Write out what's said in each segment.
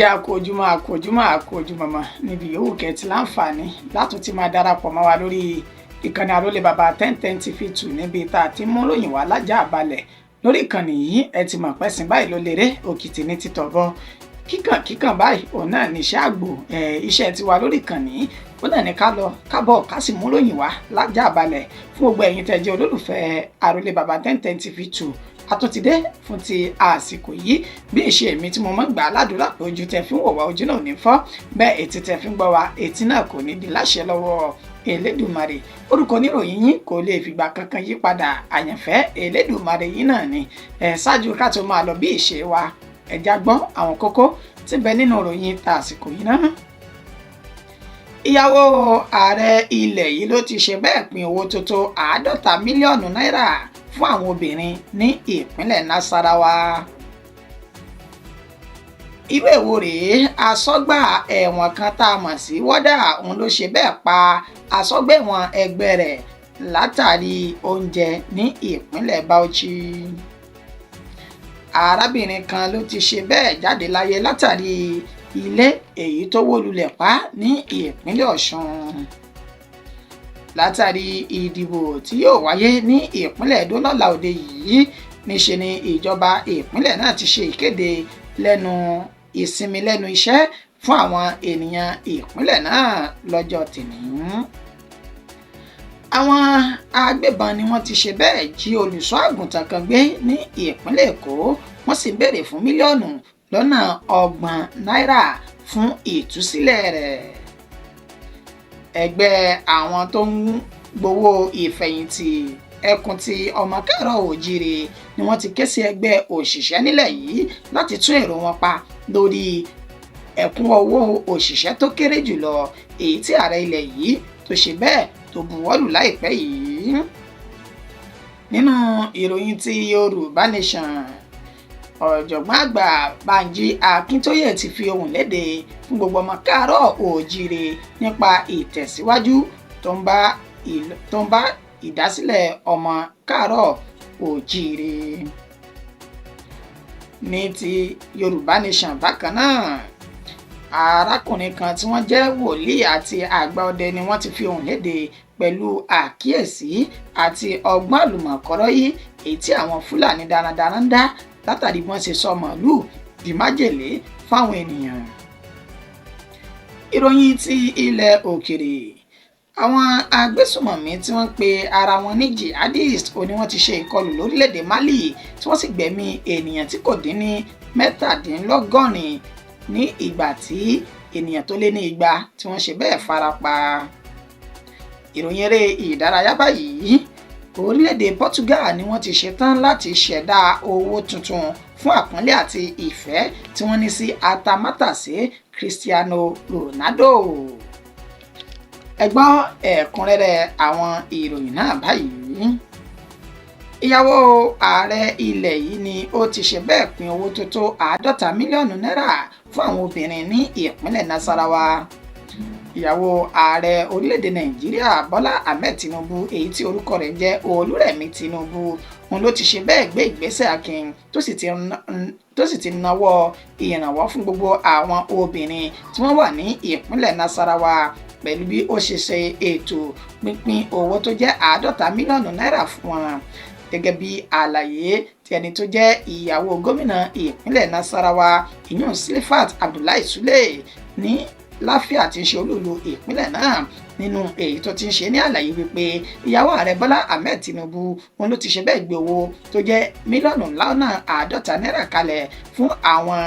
jẹ́ àkójúmọ́ mọ́ níbi yòówù kẹ́tì láǹfààní látún ti máa darapọ̀ mọ́ wa lórí ìkànnì Àrólé Bàbá 1010 TV2 níbi tá a ti mú ròyìn wá lájà balẹ̀ lórí ìkànnì yìí. Ẹ ti mọ̀ pẹ́sìn báyìí ló lérè òkìtì ní títọ̀bọ kíkàn báyìí òun náà ní iṣẹ́ àgbò iṣẹ́ tiwa lórí ìkànnì ó náà ní ká lọ kábọ̀ ká sì mú ròyìn wá lájà balẹ̀ fún gbogbo ẹ̀yin tẹ́ jẹ́ olólùfẹ́ Àrólé Bàbá 1010 TV2. Àtúntìdé fún ti àsìkò yìí bí ìṣe mi tí mo mọ̀ gbà ládùúrà pé ojú tẹ́ fi ń wò wá ojú náà ò ní fọ́, bẹ́ẹ̀ etí tẹ́ fi ń gbọ́ wá etí náà kò ní di láṣẹ lọ́wọ́ Elédùmarè. Orúkọ oníròyìn yín kò lè fìgbà kankan yí padà, àyànfẹ́ Elédùmarè yín náà ni. Ṣáájú ká tó máa lọ bí ìṣe wa, ẹ já gbọ́ àwọn kókó tí ń bẹ nínú ìròyìn ta àsìkò yìí náà. Ìyàwó ààrẹ ilẹ̀ yìí ló ti ṣe bẹ́ẹ̀ pín owó tó tó 50 mílíọ̀nù náírà fún àwọn obìnrin ní ìpínlẹ̀ Nasarawa. Irú èwo rèé, asọ́gbà ẹ̀wọ̀n kan tá a mọ̀ sí wọ́dà òun ló ṣe bẹ́ẹ̀ pa asọ́gbà ẹ̀wọ̀n ẹgbẹ́ rẹ̀ látàrí oúnjẹ ní ìpínlẹ̀ Bauchi. Arábìnrin kan ló ti ṣe bẹ́ẹ̀ jáde láyé látàrí ilé èyí tó wó lulẹ̀ pa ní ìpínlẹ̀ Ọ̀ṣun. Látàrí ìdìbò tí yóò wáyé ní ìpínlẹ̀ Ẹdó lọ́la òde yìí, níṣe ni ìjọba ìpínlẹ̀ náà ti ṣe ìkéde ìsinmi lẹ́nu iṣẹ́ fún àwọn ènìyàn ìpínlẹ̀ náà lọ́jọ́ tòní. Àwọn agbébọn ni wọ́n ti ṣe bẹ́ẹ̀ jí olùṣọ́ àgùntàn kan gbé ní ìpínlẹ̀ Èkó, wọ́n sì béèrè fún mílíọ̀nù lọ́nà 30 náírà fún ìtúsílẹ̀ rẹ̀. Ẹgbẹ́ àwọn tó ń gbowó ìfẹ̀yìntì ẹkùn ti ọmọ Káàárọ̀-o-ò-jíire ni wọ́n ti ké sí ẹgbẹ́ òṣìṣẹ́ nílẹ̀ yìí láti tún èrò wọn pa lórí ẹ̀kúnwọ́ owó òṣìṣẹ́ tó kéré jùlọ èyí tí ààrẹ ilẹ̀ yìí tó ṣe bẹ́ẹ̀ tó buwọ́lù láìpẹ́ yìí. Nínú ìròyìn ti Yorùbá Nation, ọ̀jọ̀gbọ́n àgbà Bánjí Akíntóyè ti fi ohùn léde fún gbogbo ọmọ Káàárọ̀-o-ò-jíire nípa ìtẹ̀síwájú tó ń bá ìdásílẹ̀ ọmọ Káàárọ̀-o-ò-jíire. Ní ti Yorùbá Nation bákan náà, arákùnrin kan tí wọ́n jẹ́ wòlíì àti àgbà ọdẹ ni wọ́n ti fi ohùn léde pẹ̀lú àkíyèsí àti ọgbọ́n àlùmọ̀kọ́rọ́ yìí èyí tí àwọn Fúlàní darandaran ń dá látàrí bí wọ́n ṣe sọ màálù di májèlé fáwọn ènìyàn. Ìròyìn ti ilẹ̀ òkèrè, àwọn agbésùmọ̀mí tí wọ́n pe ara wọn ní jihadist ni wọ́n ti ṣe ìkọlù lórílẹ̀‐èdè Mali tí wọ́n sì gbẹ̀mí ènìyàn tí kò dín ní 77 ní ìgbà tí ènìyàn tó lé ní 200 tí wọ́n ṣe bẹ́ẹ̀ farapa. Ìròyìn eré ìdárayá báyìí, orílẹ̀‐èdè Portugal ni wọ́n ti ṣetán láti ṣẹ̀dá owó tuntun fún àpọ́nlé àti ìfẹ́ tí wọ́n ní sí atamátàsé Cristiano Ronaldo. Ẹ gbọ́ ẹ̀kúnrẹ́rẹ́ àwọn ìròyìn náà báyìí. Ìyàwó ààrẹ ilẹ̀ yìí ni ó ti ṣe bẹ́ẹ̀ pín owó tó tó 50 mílíọ̀nù náírà fún àwọn obìnrin ní ìpínlẹ̀ Nasarawa. Ìyàwó ààrẹ orílẹ̀-èdè Nàìjíríà Bọ́lá Ahmed Tinubu èyí tí orúkọ rẹ̀ jẹ́ Olúrẹ̀mí Tinubu òun ló ti ṣe bẹ́ẹ̀ gbé ìgbésẹ̀ akin tó sì ti nawọ́ ìrànwọ́ fún gbogbo àwọn obìnrin tí wọ́n wà ní ìpínlẹ̀ Nasarawa pẹ̀lú bí ó ṣe ṣe ètò pínpín owó tó jẹ́ 50 mílíọ̀nù náírà fún wọn. Gẹ́gẹ́ bí àlàyé tí ẹni tó jẹ́ ìyàwó gómìnà ìpínlẹ̀ Nasarawa ìyún Silifat Abdullahi Sule ní Láfíà tí ń ṣe olúùlú ìpínlẹ̀ náà nínú èyí tó ti ń ṣe ní àlàyé wípé ìyàwó ààrẹ Bọ́lá Ahmed Tinubu òun ló ti ṣe bẹ́ẹ̀ gbé owó tó jẹ́ mílíọ̀nù lọ́nà 50 náírà kalẹ̀ fún àwọn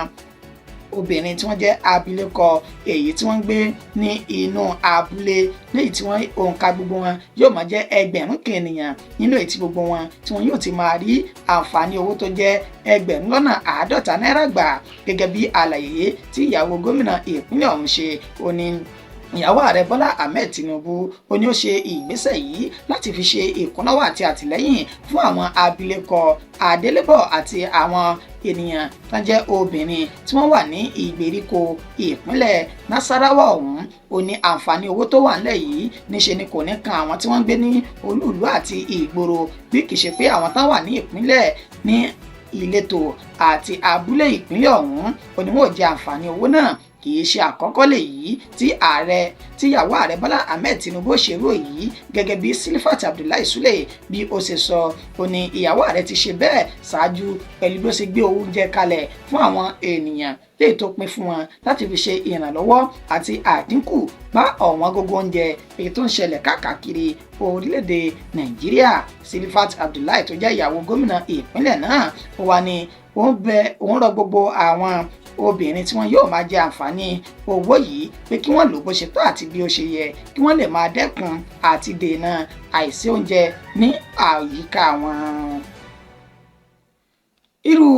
obìnrin tí wọ́n jẹ́ abilékọ èyí tí wọ́n ń gbé ní inú abúlé léyìí tí wọ́n òǹkà gbogbo wọn yóò máa jẹ́ 1000 kan ènìyàn nínú èyí tí gbogbo wọn tí wọ́n yóò ti máa rí àǹfààní owó tó jẹ́ 50 náírà gbà. Gẹ́gẹ́ bí àlàyé tí ìyàwó gómìnà ìpínlẹ̀ ọ̀hún ṣe, ó ní ìyàwó ààrẹ Bọ́lá Ahmed Tinubu ó ní ó ṣe ìgbésẹ̀ yìí láti fi ṣe ìkúnlọ́wọ́ àti àtìlẹ́yìn fún àwọn abilékọ adélébọ̀ àti àwọn ènìyàn tó jẹ́ obìnrin tí wọ́n wà ní ìgbèríko ìpínlẹ̀ Nasarawa ọ̀hún. Ó ní àǹfààní owó tó wà nílẹ̀ yìí níṣe ni kò ní kan àwọn tí wọ́n ń gbé ní olúùlú àti ìgboro bí kì í ṣe pé àwọn tó wà ní ìpínlẹ̀ ní ìletò àti abúlé ìpínlẹ̀ ọ̀hún ó ní wọn ò jẹ àǹfààní owó náà. Kì í ṣe àkọ́kọ́ lèyí tíyàwó ààrẹ Bọ́lá Ahmed Tinubu ṣerú èyí, gẹ́gẹ́ bí Silifat Abdullahi Sule bí ó ṣe sọ. Ó ní ìyàwó ààrẹ ti ṣe bẹ́ẹ̀ ṣáájú pẹ̀lú bí ó ṣe gbé oúnjẹ kalẹ̀ fún àwọn ènìyàn léyìí tó pín fún wọn láti fi ṣe ìrànlọ́wọ́ àti àdínkù bá ọ̀wọ́n gógó oúnjẹ èyí tó ń ṣẹlẹ̀ káàkiri orílẹ̀-èdè Nàìjíríà. Silifat Abdullahi tó jẹ́ ìyàwó gómìnà ìpínlẹ̀ náà ó wá ní òun rọ gbogbo àwọn obìnrin tí wọn yóò máa jẹ àǹfààní owó yìí pé kí wọ́n lò bó ṣe tó àti bí ó ṣe yẹ, kí wọ́n lè máa dẹ́kun àti dènà àìsí oúnjẹ ní àyíká wọn. Irú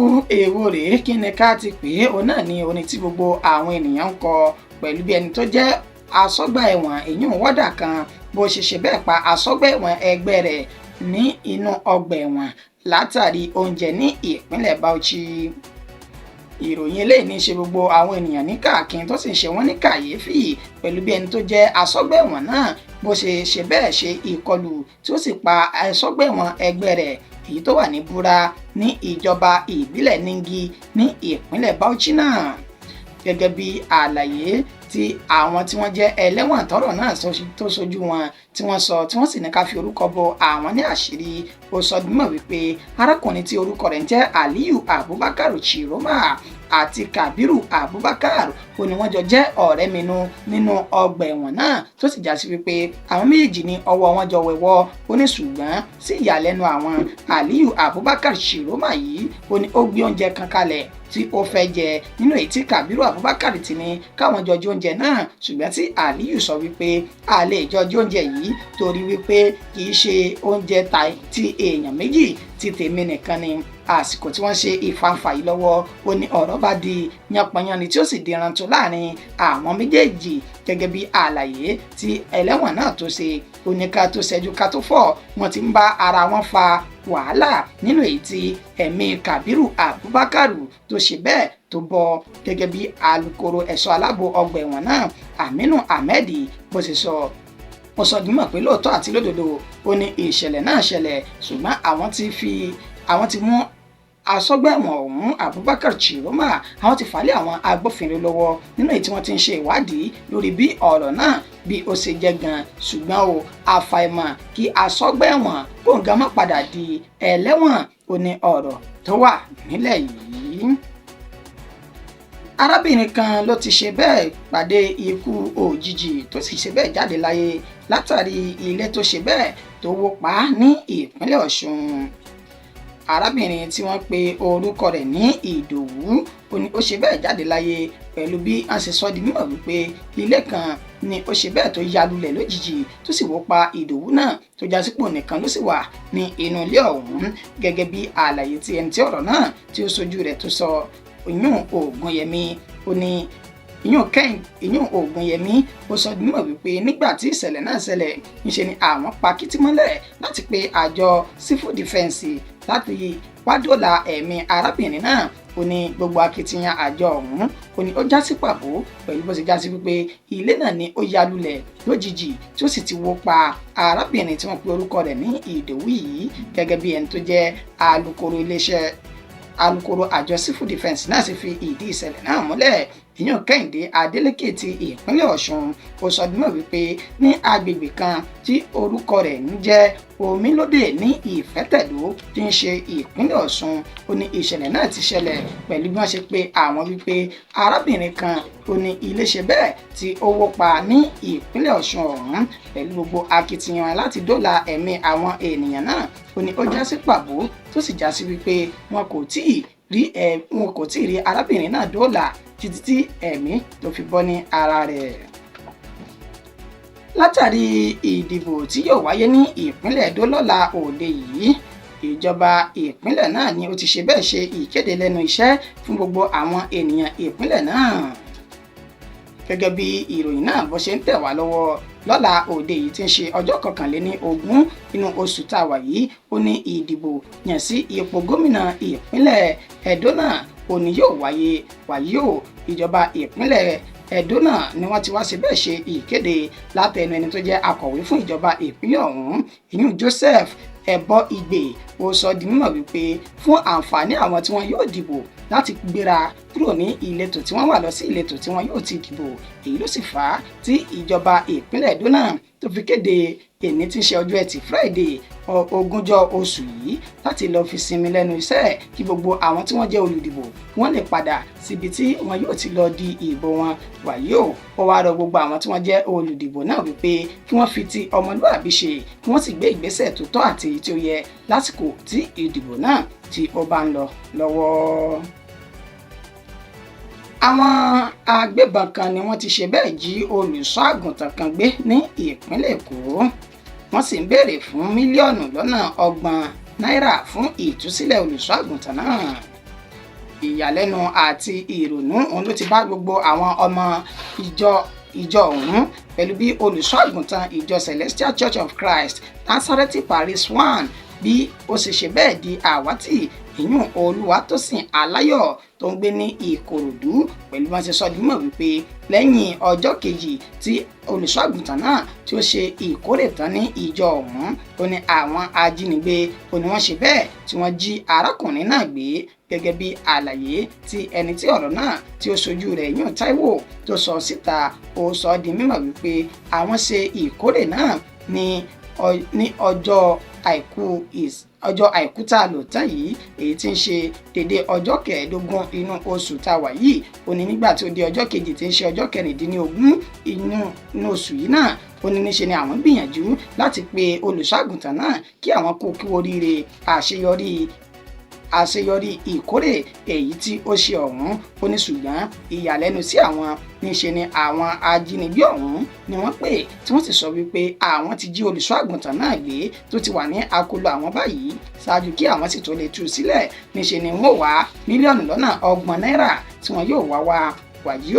èwo rèé kí ni ká ti pè é, òun náà ni orin tí gbogbo àwọn ènìyàn ń kọ pẹ̀lú bí ẹni tó jẹ́ asọ́gbà ẹ̀wọ̀n èyí wọ́dà kan bó ṣe ṣe bẹ́ẹ̀ pa asọ́gbà ẹ̀wọ̀n ẹgbẹ́ rẹ̀ ní inú ọgbà ẹ̀wọ̀n látàrí oúnjẹ ní ìpínlẹ̀ Bauchi. Ìròyìn eléyìí ní ṣe gbogbo àwọn ènìyàn ní káàkiri tó sì ń ṣe wọ́n ní kàyéfì pẹ̀lú bí ẹni tó jẹ́ asọ́gbà ẹ̀wọ̀n náà bó ṣe bẹ́ẹ̀ ṣe ìkọlù tí ó sì pa asọ́gbà ẹ̀wọ̀n ẹgbẹ́ rẹ̀ èyí tó wà ní Bura ní ìjọba ìbílẹ̀ Ningi ní ìpínlẹ̀ Bauchi náà. Gẹ́gẹ́ bí àlàyé tí àwọn tí wọ́n jẹ́ ẹlẹ́wọ̀n tọ́rọ̀ náà tó ṣojú wọn tí wọ́n sọ, tí wọ́n sì ní ká fi orúkọ bo àwọn ní àṣírí. Ó sọ dímọ̀ wípé arákùnrin tí orúkọ rẹ̀ ń jẹ́ Aliyu Abubakar Chiroma àti Kabiru Abubakar ó ní wọ́n jọ jẹ́ ọ̀rẹ́ minú nínú ọgbà ẹ̀wọ̀n náà tó sì já sí wípé àwọn méjèèjì ní ọwọ́ wọn jọ wẹ̀wọ́. Ó ní ṣùgbọ́n sí ìyàlẹ́nu àwọn, Aliyu Abubakar Chiroma yìí ó ní ó gbé oúnjẹ kan kalẹ̀ tí ó fẹ́ jẹ nínú èyí tí Kabiru Abubakar ti ní káwọn jọ jẹ oúnjẹ náà, ṣùgbọ́n tí Aliyu sọ wípé a lè jọ jẹ oúnjẹ yìí torí wípé kì í ṣe oúnjẹ ti èèyàn méjì, ti tèmi nìkan ni. Àsìkò tí wọ́n ṣe ìfàǹfà yìí lọ́wọ́ ó ní ọ̀rọ̀ bá di yánpọnyánni tí ó sì di rántó láàrin àwọn méjèèjì. Gẹ́gẹ́ bí àlàyé tí ẹlẹ́wọ̀n náà tó ṣe, ó ní ká tó ṣẹ́jú ká tó fọ̀ wọ́n ti ń bá ara wọn fa wàhálà nínú èyí tí ẹ̀mí Kabiru Abubakar tó ṣe bẹ́ẹ̀ tó bọ́. Gẹ́gẹ́ bí alukoro ẹ̀ṣọ́ aláàbò ọgbà ẹ̀wọ̀n náà Aminu Ahmed bó ṣe sọ, ó sọ dímọ̀ pé lóòótọ́ àti lódodo ó ní ìṣẹ̀lẹ̀ náà ṣẹlẹ̀, ṣùgbọ́n àwọn ti mú asọ́gbà ẹ̀wọ̀n ọ̀hún Abubakar Chiroma, àwọn ti fà lé àwọn agbófinró lọ́wọ́ nínú èyí tí wọ́n ti ń ṣe ìwádìí lórí bí ọ̀rọ̀ náà bí ó ṣe jẹ́ gan. Ṣùgbọ́n o àfàìmọ̀ kí asọ́gbà ẹ̀wọ̀n kóńgá má padà di ẹlẹ́wọ̀n ó ní ọ̀rọ̀ tó wà nílẹ̀ yìí. Arábìnrin kan ló ti ṣe bẹ́ẹ̀ pàdé ikú òjijì tó sì ṣe bẹ́ẹ̀ jáde láyé látàrí ilé tó ṣe bẹ́ẹ̀ tó wó pa ní ìpínlẹ̀ Ọ̀ṣun. Arábìnrin tí wọ́n pe orúkọ rẹ̀ ní Ìdòwú ó ṣe bẹ́ẹ̀ jáde láyé pẹ̀lú bí wọ́n ṣe sọ di mímọ̀ wípé ilé kan ni ó ṣe bẹ́ẹ̀ tó ya lulẹ̀ lójijì tó sì wó pa Ìdòwú náà tó já sípò nìkan ló sì wà ní inú ilé ọ̀hún. Gẹ́gẹ́ bí àlàyé tí ẹni tí ọ̀rọ̀ náà tí ó ṣojú rẹ̀ tó sọ, Ìyún Ògúnyẹmí ó ní ìyún Ògúnyẹmí ó sọ mímọ̀ wípé nígbà tí ìṣẹ̀lẹ̀ náà ṣẹlẹ̀ ńṣe ni àwọn pa kìtìmọ́lẹ̀ láti pe àjọ civil defence láti wá dóòlà ẹ̀mí arábìnrin náà. Ó ní gbogbo akitiyan àjọ ọ̀hún ó ní ó já sí pàbó pẹ̀lú bó ṣe já sí wípé ilé náà ni ó ya lulẹ̀ lójijì tí ó sì ti wó pa arábìnrin tí wọ́n pe orúkọ rẹ̀ ní Ìdòwú yìí. Gẹ́gẹ́ bí ẹni tó jẹ́ alukoro àjọ civil defence náà sì fi ìdí ìṣẹ̀lẹ̀ náà múlẹ̀. Ìyún Kẹ́hìndé Adélékè ti ìpínlẹ̀ Ọ̀ṣun ó sọ dímọ̀ wípé ní agbègbè kan tí orúkọ rẹ̀ ń jẹ́ Omilódé ní Ìfẹ́tẹ̀dó tí ń ṣe ìpínlẹ̀ Ọ̀ṣun ó ní ìṣẹ̀lẹ̀ náà ti ṣẹlẹ̀ pẹ̀lú bí wọ́n ṣe pé àwọn wípé arábìnrin kan ó ní ilé ṣe bẹ́ẹ̀ tí ó wó pa ní ìpínlẹ̀ Ọ̀ṣun ọ̀hún. Pẹ̀lú gbogbo akitiyan láti dóòlà ẹ̀mí àwọn ènìyàn náà ó ní ó já sí pàbó tó sì já sí wípé wọn kò tí ì rí arábìnrin náà dóòlà títí tí ẹ̀mí tó fi bọ́ ní ara rẹ̀. Látàrí ìdìbò tí yóò wáyé ní ìpínlẹ̀ Ẹdó lọ́la òde yìí, ìjọba ìpínlẹ̀ náà ni ó ti ṣe bẹ́ẹ̀ ṣe ìkéde lẹ́nu iṣẹ́ fún gbogbo àwọn ènìyàn ìpínlẹ̀ náà. Gẹ́gẹ́ bí ìròyìn náà bó ṣe ń tẹ̀ wá lọ́wọ́, lọ́la òde yìí tí ń ṣe ọjọ́ 21 nínú oṣù tá a wà yìí ó ní ìdìbò yàn sí ipò gómìnà ìpínlẹ̀ Ẹdó náà ó ní yóò wáyé. Wàyí o ìjọba ìpínlẹ̀ Ẹdó náà ni wọ́n ti wá sí bẹ́ẹ̀ ṣe ìkéde látẹnu ẹni tó jẹ́ akọ̀wé fún ìjọba ìpínlẹ̀ ọ̀hún, ìyún Joseph Ẹ̀bọ Ìgbè ó sọ di mímọ̀ wípé fún àǹfààní àwọn tí wọ́n yóò dìbò láti gbéra kúrò ní ìletò tí wọ́n wà lọ sí ìletò tí wọ́n yóò ti dìbò. Èyí ló sì fà á tí ìjọba ìpínlẹ̀ Edo náà tó fi kéde èní tí ń ṣe ọjọ́ Ẹtì Friday 20 oṣù yìí láti lọ fi sinmi lẹ́nu iṣẹ́ kí gbogbo àwọn tí wọ́n jẹ́ olùdìbò wọ́n lè padà síbi tí wọn yóò ti lọ di ìbò wọn. Wàyí ó wá rọ gbogbo àwọn tí wọ́n jẹ́ olùdìbò náà wípé kí wọ́n fi ti ọmọlúwàbí ṣe kí wọ́n sì gbé ìgbésẹ̀ tó tọ́ àti tí ó yẹ lásìkò tí ìdìbò náà tí ó bá ń lọ lọ́wọ́. Àwọn agbébọn kan ni wọ́n ti ṣe bẹ́ẹ̀ jí olùṣọ́ àgùntàn kan gbé ní ìpínlẹ̀ Èkó. Wọ́n sì ń béèrè fún mílíọ̀nù lọ́nà 30 náírà fún ìtúsílẹ̀ olùṣọ́ àgùntàn náà. Ìyàlẹ́nu àti ìrònú òun ló ti bá gbogbo àwọn ọmọ ìjọ ọ̀hún pẹ̀lú bí olùṣọ́ àgùntàn ìjọ Celestial Church of Christ Nazareth Parish 1 bí ó ṣe bẹ́ẹ̀ di àwátì ìyún Olúwatósìn Aláyọ̀ tó ń gbé ní Ìkòròdú pẹ̀lú bá ṣe sọ di mọ̀ wípé lẹ́yìn ọjọ́ kejì tí olùṣọ́ àgùntàn náà tí ó ṣe ìkórè tán ní ìjọ ọ̀hún ó ní àwọn ajínigbé ó ní wọ́n ṣe bẹ́ẹ̀ tí wọ́n jí arákùnrin náà gbé gẹ́gẹ́ bí àlàyé tí ẹni tí ọ̀rọ̀ náà tí ó ṣojú rẹ̀ yún Táíwò tó sọ síta. Ó sọ di mímọ̀ wípé àwọn ṣe ìkórè náà ní ọjọ́ àìkú tá a lò tán yìí èyí tí ń ṣe dédé ọjọ́ 15 inú oṣù tá a wà yìí ó ní nígbà tí ó di ọjọ́ kejì tí ń ṣe ọjọ́ 16 inú oṣù yìí náà ó ní níṣe ni àwọn gbìyànjú láti pe olùṣọ́ àgùntàn náà kí àwọn kú oríire àṣeyọrí ìkórè èyí tí ó ṣe ọ̀hún. Ó ní ṣùgbọ́n ìyàlẹ́nu sí àwọn níṣe ni àwọn ajínigbé ọ̀hún ni wọ́n pè tí wọ́n sì sọ wípé àwọn ti jí olùṣọ́ àgùntàn náà gbé tó ti wà ní akóló àwọn báyìí ṣáájú kí àwọn sì tó lè tú sílẹ̀. Níṣe ni wọ́n wá mílíọ̀nù lọ́nà 30 náírà tí wọ́n yóò wá wàyí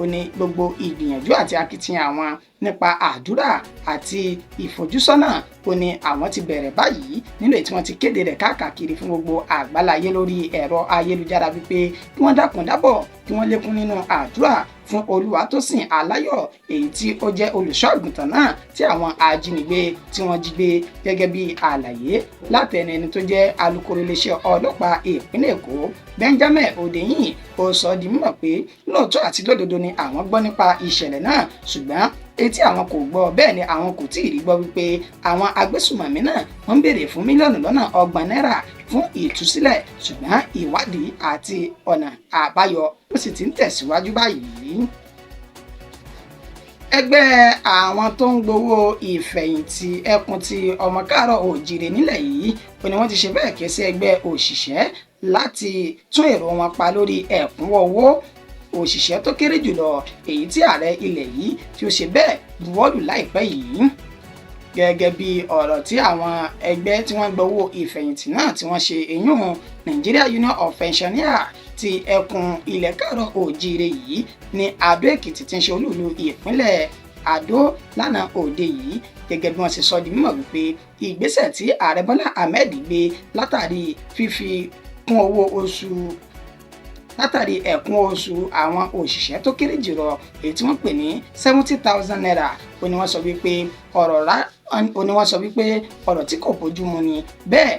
ó ní gbogbo ìgbìyànjú àti akitiyan àwọn nípa àdúrà àti ìfojúsọ́nà ó ní àwọn ti bẹ̀rẹ̀ báyìí nílò tí wọ́n ti kéde rẹ̀ káàkiri fún gbogbo àgbáláyé lórí ẹ̀rọ ayélujára wípé kí wọ́n dákun dábọ̀ kí wọ́n lékún nínú àdúrà fún Olúwatósìn Aláyọ̀ èyí tí ó jẹ́ olùṣọ́ àgùntàn náà tí àwọn ajínigbé tí wọ́n jí gbé gẹ́gẹ́ bí àlàyé látẹnu ẹni tó jẹ́ alukoro iléeṣẹ́ ọlọ́pàá ìpínlẹ̀ Èkó Benjamin Hundeyin. Ó sọ di mímọ̀ pé lóòótọ́ àti lódodo ni àwọn gbọ́ nípa ìṣẹ̀lẹ̀ náà ṣùgbọ́n etí àwọn kò gbọ́ bẹ́ẹ̀ ni àwọn kò tí ì rí gbọ́ wípé àwọn agbésùmọ̀mí náà wọ́n ń béèrè fún mílíọ̀nù lọ́nà 30 náírà fún ìtúsílẹ̀ ṣùgbọ́n ìwádìí àti ọ̀nà àbáyọ ó sì ti ń tẹ̀síwájú báyìí. Ẹgbẹ́ àwọn tó ń gbowó ìfẹ̀yìntì ẹkùn ti ọmọ káàárọ̀ oòjíire nílẹ̀ yìí ó ní wọ́n ti ṣe bẹ́ẹ̀ ké sí ẹgbẹ́ òṣìṣẹ́ láti tún èrò wọn pa lórí ẹ̀kúnwó owó òṣìṣẹ́ tó kéré jùlọ èyí tí ààrẹ ilẹ̀ yìí tí ó ṣe bẹ́ẹ̀ buwọ́lù láìpẹ́ yìí. Gẹ́gẹ́ bí ọ̀rọ̀ tí àwọn ẹgbẹ́ tí wọ́n gbowó ìfẹ̀yìntì náà tí wọ́n ṣe èyún Nigeria Union of Pensioners ti ẹkùn ilẹ̀ káàárọ̀ oòjíire yìí ní Adó Èkìtì tí ń ṣe olúùlú ìpínlẹ̀ Adó lánàá òde yìí gẹ́gẹ́ bí wọ́n ṣe sọ di mímọ̀ wípé ìgbésẹ̀ tí ààrẹ Bọ́lá Ahmed gbé látàrí ẹ̀kún oṣù àwọn òṣìṣẹ́ tó kéré jùlọ èyí tí wọ́n pè ní 70,000 naira ó ní wọ́n sọ wípé ọ̀rọ̀ tí kò bójú mu ni bẹ́ẹ̀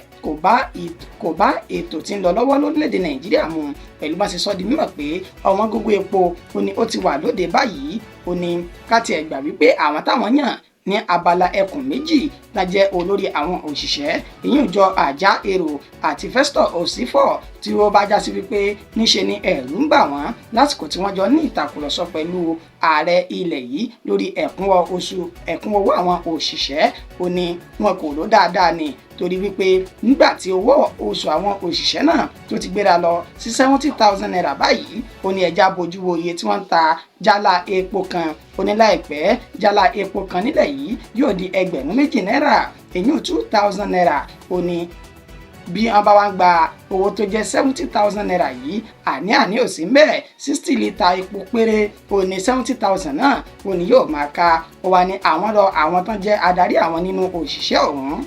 kò bá ètò tí ń lọ lọ́wọ́ lórílẹ̀‐èdè Nàìjíríà mu pẹ̀lú bá ṣe sọ di mímọ̀ pé ọ̀wọ́n gógó epo ó ní ó ti wà lóde báyìí ó ní ká tiẹ̀ gbà wípé àwọn táwọn yàn ní abala ẹkùn méjì la jẹ́ olórí àwọn òṣìṣẹ́ ìyún jọ Àjà Èrò àti Festus Osifo tí ó bá já sí wípé níṣe ni ẹ̀rù ń bà wọ́n lásìkò tí wọ́n jọ ní ìtàkùrọ̀sọ pẹ̀lú ààrẹ ilẹ̀ yìí lórí ẹ̀kún owó àwọn òṣìṣẹ́ ó ní wọn kò lò dáadáa ni torí wípé nígbà tí owó oṣù àwọn òṣìṣẹ́ náà tó ti gbéra lọ sí 70,000 naira báyìí ó ní ẹja bójú wo iye tí wọ́n ń ta jálá epo kan ó ní láìpẹ́ jálá epo kan nílẹ̀ yìí yóò di 2,000 náírà èyí 2,000 naira ó ní bí wọ́n bá wá ń gba owó tó jẹ́ 70,000 naira yìí àní ò sí mbẹ̀ 60 lítà epo péré ó ní 70,000 náà ó ní yóò máa ka ó wá ní àwọn tán jẹ́ adarí àwọn nínú òṣìṣẹ́ ọ̀hún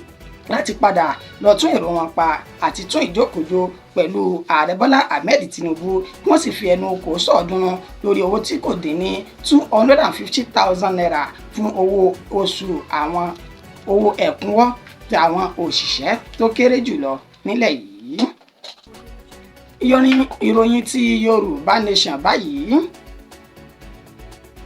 láti padà lọ tún èrò wọn pa àti tún ìjókòó pẹ̀lú ààrẹ Bọ́lá Ahmed Tinubu wọ́n sì fi ẹnu kò sọ̀ọ́dúnrún lórí owó tí kò dín ní 250,000 naira fún owó oṣù àwọn owó ẹ̀kúnwọ́ àwọn òṣìṣẹ́ tó kéré jùlọ nílẹ̀ yìí. Ìròyìn ti Yorùbá Nation báyìí.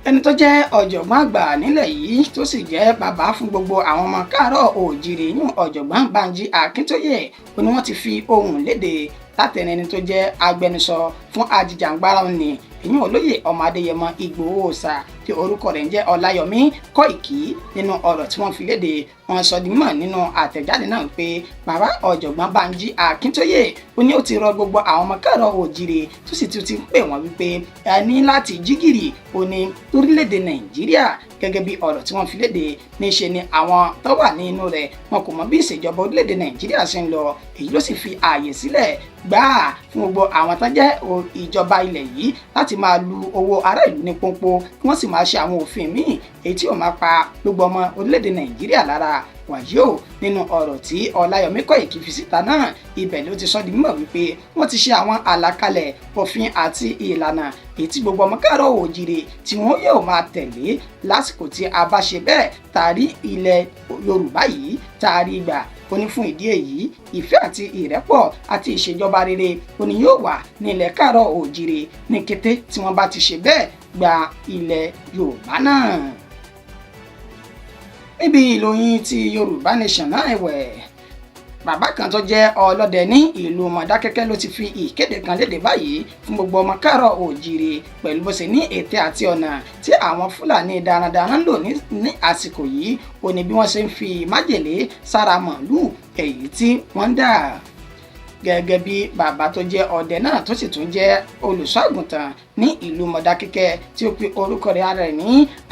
Ẹni tó jẹ́ ọ̀jọ̀gbọ́n àgbà nílẹ̀ yìí tó sì jẹ́ bàbá fún gbogbo àwọn ọmọ káàárọ̀ oòjíire yún ọ̀jọ̀gbọ́n Bánjí Akíntóyè ó ní wọ́n ti fi ohùn léde látẹnu ẹni tó jẹ́ agbẹnusọ fún ajìjàǹgbara òní ìyún olóyè ọmọ Adéyẹmọ Ìgbòho Òòṣà tí orúkọ rẹ̀ ń jẹ́ Ọláyọmí Kọ́ìkì nínú ọ̀rọ̀ tí wọ́n fi léde. Wọ́n sọ di mímọ̀ nínú àtẹ̀jáde náà pé bàbá ọ̀jọ̀gbọ́n Bánjí Akíntóyè ó ní ó ti rọ gbogbo àwọn ọmọ káàárọ̀ oòjíire tó sì tún ti ń pè wọ́n wípé ẹ ní láti jí gìrì ó ní lórílẹ̀‐èdè Nàìjíríà gẹ́gẹ́ bí ọ̀rọ̀ tí wọ́n fi léde. Níṣe ni àwọn tó wà nínú rẹ̀ wọn kò mọ bí ìṣèjọba orílẹ̀‐èdè Nàìjíríà ṣe ń lọ, èyí ló sì fi ààyè sílẹ̀ gbáà fún gbogbo àwọn tó jẹ́ ìjọba ilẹ̀ yìí láti máa lu owó ará ìlú ní pọ́npọ́ kí wọ́n sì máa ṣe àwọn òfin míì èyí tí ó máa pa gbogbo ọmọ orílẹ̀‐èdè Nàìjíríà lára. Wàyí o, nínú ọ̀rọ̀ tí Ọláyọmí Kọ́ìkì fi síta náà ibẹ̀ ló ti sọ di mímọ̀ wípé wọ́n ti ṣe àwọn àlàkalẹ̀ òfin àti ìlànà èyí tí gbogbo ọmọ káàárọ̀ oòjíire tí wọ́n yóò máa tẹ̀lé lásìkò tí a bá ṣe bẹ́ẹ̀ tàrí ilẹ̀ Yorùbá yìí tàrí gbà. Ó ní fún ìdí èyí ìfẹ́ àti ìrẹ́pọ̀ àti ìṣèjọba rere ó ní yóò wà ní ilẹ̀ káàárọ̀ oòjíire ní kété tí wọ́n bá ti ṣe bẹ́ẹ̀ gba ilẹ̀ Yorùbá náà. Níbi ìròyìn ti Yorùbá Nation náà ẹ̀wẹ̀, bàbá kan tó jẹ́ ọlọ́dẹ ní ìlú Mọdákẹ́kẹ́ ló ti fi ìkéde kan léde báyìí fún gbogbo ọmọ káàárọ̀ oòjíire pẹ̀lú bó ṣe ní ète àti ọ̀nà tí àwọn Fúlàní darandaran ń lò ní àsìkò yìí ó ní bí wọ́n ṣe ń fi májèlé sára màálùú èyí tí wọ́n ń dà. Gẹ́gẹ́ bí bàbá tó jẹ́ ọdẹ náà tó sì tún jẹ́ olùṣọ́ àgùntàn ní ìlú Mọdákẹ́kẹ́ tí ó pe orúkọ rẹ̀ ní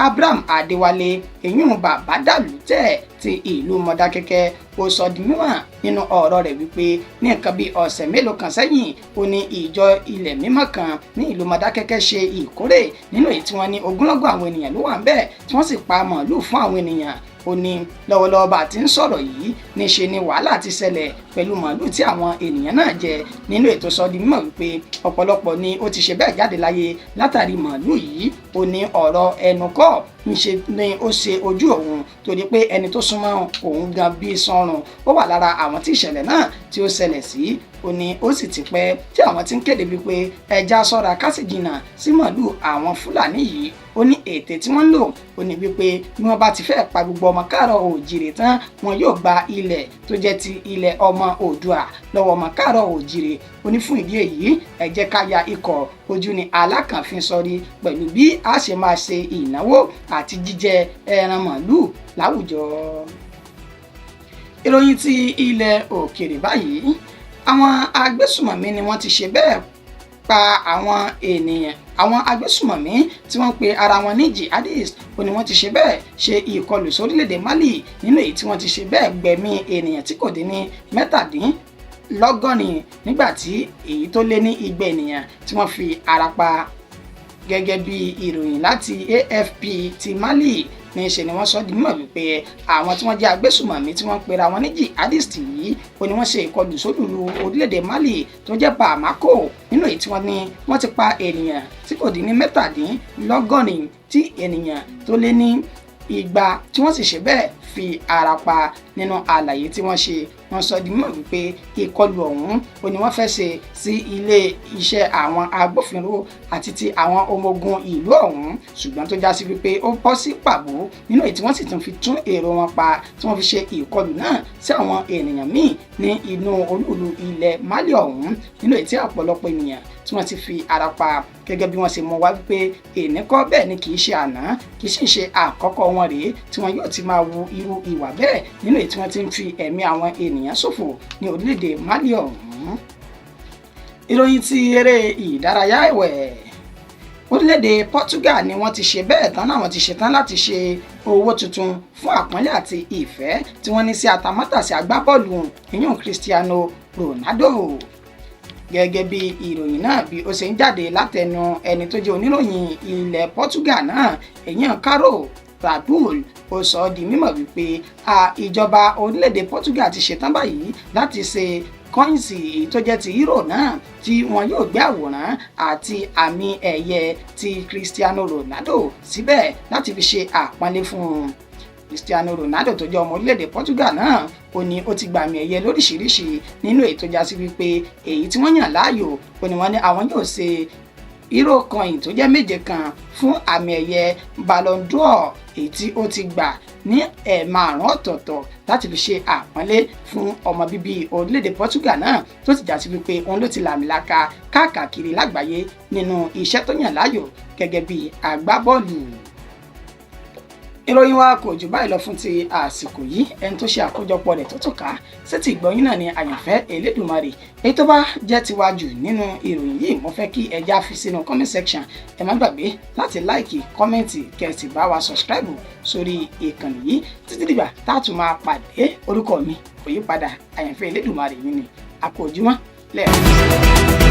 Abraham Adéwálé èyún bàbá dàlútẹ̀ ti ìlú Mọdákẹ́kẹ́ ó sọ di mímọ̀ nínú ọ̀rọ̀ rẹ̀ wípé ní nǹkan bí ọ̀sẹ̀ mélòó kan sẹ́yìn ó ní ìjọ ilẹ̀ mímọ́ kan ní ìlú Mọdákẹ́kẹ́ ṣe ìkórè nínú èyí tí wọ́n ní ogúnlọ́gọ̀ àwọn ènìyàn ló wà ń bẹ̀ tí wọ́n sì pa màálùú fún àwọn ènìyàn. Ó ní lọ́wọ́lọ́wọ́ bá ti ń sọ̀rọ̀ yìí níṣe ni wàhálà ti ṣẹlẹ̀ pẹ̀lú màálùú tí àwọn ènìyàn náà jẹ nínú ètò sọ di mímọ̀ wípé ọ̀pọ̀lọpọ̀ ni ó ti ṣe bẹ́ẹ̀ jáde láyé látàrí màálùú yìí. Ó ní ọ̀rọ̀ ẹnu kọ́ ńṣe ni ó ṣe ojú òun torí pé ẹni tó súnmọ́ òun gan bíi sọrùn ó wà lára àwọn tí ìṣẹ̀lẹ̀ náà tí ó ṣẹlẹ̀ sí. Ó ní ó sì ti pẹ́ tí àwọn ti ń kéde wípé ẹja ṣọ́ra ká sì jìnnà sí màálùú àwọn Fúlàní yìí. Ó ní ète tí wọ́n ń lò ó ní wípé bí wọ́n bá ti fẹ́ pa gbogbo ọmọ káàárọ̀ oòjíire tán wọn yóò gba ilẹ̀ tó jẹ́ ti ilẹ̀ ọmọ Oòduà lọ́wọ́ ọmọ káàárọ̀ oòjíire. Ó ní fún ìdí èyí ẹ jẹ́ ká ya ikọ̀ ojú ni alákànfin sọrí pẹ̀lú bí a ṣe máa ṣe ìnáwó àti jíjẹ ẹran màálùú láwùjọ. Ìròyìn ti ilẹ̀ òkèèrè báyìí, àwọn agbésùmọ̀mí ni wọ́n ti ṣe bẹ́ẹ̀ pa àwọn ènìyàn. Àwọn agbésùmọ̀mí tí wọ́n pe ara wọn ní jihadist ó ní wọ́n ti ṣe bẹ́ẹ̀ ṣe ìkọlù sórílẹ̀-èdè Mali nínú èyí tí wọ́n ti ṣe bẹ́ẹ̀ gbẹ̀mí ènìyàn tí kò dín ní mẹ́tàdínlọ́gọ́rin nígbà tí èyí tó lé ní igba ènìyàn tí wọ́n fi ara pa. Gẹ́gẹ́ bí ìròyìn láti AFP ti Mali níṣe ni wọ́n sọ di mímọ̀ wípé àwọn tí wọ́n jẹ́ agbésùmọ̀mí tí wọ́n pera wọn ní jihadist yìí ó ní wọ́n ṣe ìkọlù sólùlù orílẹ̀-èdè Mali tó jẹ́ Bamako nínú èyí tí wọ́n ní wọ́n ti pa ènìyàn tí kò dín ní mẹ́tàdínlọ́gọ́rin tí ènìyàn tó lé ní igba tí wọ́n sì ṣe bẹ́ẹ̀ fi ara pa. Nínú àlàyé tí wọ́n ṣe wọ́n sọ di mímọ̀ wípé ìkọlù ọ̀hún ó ní wọ́n fẹ́ ṣe sí ilé iṣẹ́ àwọn agbófinró àti ti àwọn ọmọ ogun ìlú ọ̀hún ṣùgbọ́n tó já sí wípé ó bọ́ sí pàbó nínú èyí tí wọ́n sì tún fi tún èrò wọn pa tí wọ́n fi ṣe ìkọlù náà sí àwọn ènìyàn míì ní inú olúùlú ilẹ̀ Mali ọ̀hún nínú èyí tí ọ̀pọ̀lọpọ̀ ènìyàn tí wọ́n ti fi ara pa. Gẹ́gẹ́ bí wọ́n ṣe mọ wá wípé èní kọ́ bẹ́ẹ̀ ni kì í ṣe àná kì í sì ṣe àkọ́kọ́ wọn rèé tí wọ́n yóò ti máa wu irú ìwà bẹ́ẹ̀ nínú èyí tí wọ́n ti ń fi ẹ̀mí àwọn ènìyàn ṣòfò ní orílẹ̀-èdè Mali ọ̀hún. Ìròyìn ti eré ìdárayá ẹ̀wẹ̀, orílẹ̀-èdè Portugal ni wọ́n ti ṣe bẹ́ẹ̀ tán náà wọ́n ti ṣetán láti ṣe owó tuntun fún àpọ́nlé àti ìfẹ́ tí wọ́n ní sí atamátàsí agbábọ́ọ̀lù ìyún Cristiano Ronaldo. Gẹ́gẹ́ bí ìròyìn náà bí ó ṣe ń jáde látẹnu ẹni tó jẹ́ oníròyìn ilẹ̀ Portugal náà èyàn Caro Radul ó sọ di mímọ̀ wípé ìjọba orílẹ̀-èdè Portugal ti ṣetán báyìí láti ṣe kọ́ìnsì tó jẹ́ ti euro náà tí wọn yóò gbé àwòrán àti àmì ẹ̀yẹ ti Cristiano Ronaldo síbẹ̀ láti fi ṣe àpọ́nlé fún un. Cristiano Ronaldo tó jẹ́ ọmọ orílẹ̀-èdè Portugal náà ó ní ó ti gba àmì ẹ̀yẹ lóríṣiríṣi nínú èyí tó já sí wípé èyí tí wọ́n yàn láàyò ó ní wọ́n ní àwọn yóò ṣe hero coin tó jẹ́ 7 kan fún àmì ẹ̀yẹ Ballon d'Or èyí tí ó ti gbà ní 5 ọ̀tọ̀ọ̀tọ̀ láti fi ṣe àpọ́nlé fún ọmọ bíbí orílẹ̀-èdè Portugal náà tó ti já sí wípé òun ló ti làmìlaka káàkiri lágbàáyé nínú iṣẹ́ tó yàn láàyò gẹ́gẹ́ bí agbábọ́ọ̀lù. Ìròyìn wa kò jù báyìí lọ fún ti àsìkò yìí. Ẹni tó ṣe àkójọpọ̀ rẹ̀ tó tún ká sétí ìgbọ́yìn náà ni Àyànfẹ́ Elédùmarè. Èyí tó bá jẹ́ tiwa jù nínú ìròyìn yìí mo fẹ́ kí ẹ já fi sínú comment section. Ẹ má gbàgbé láti láìkì, kọ́mẹ́ǹtì, kẹ́sì bá wa subscribe sórí ìkànnì yìí títí dìgbà tá a tún máa pàdé. Orúkọ mi kò yí padà, Àyànfẹ́ Elédùmarè mi ni. A kú ojúmọ́ lẹ́ẹ̀kan.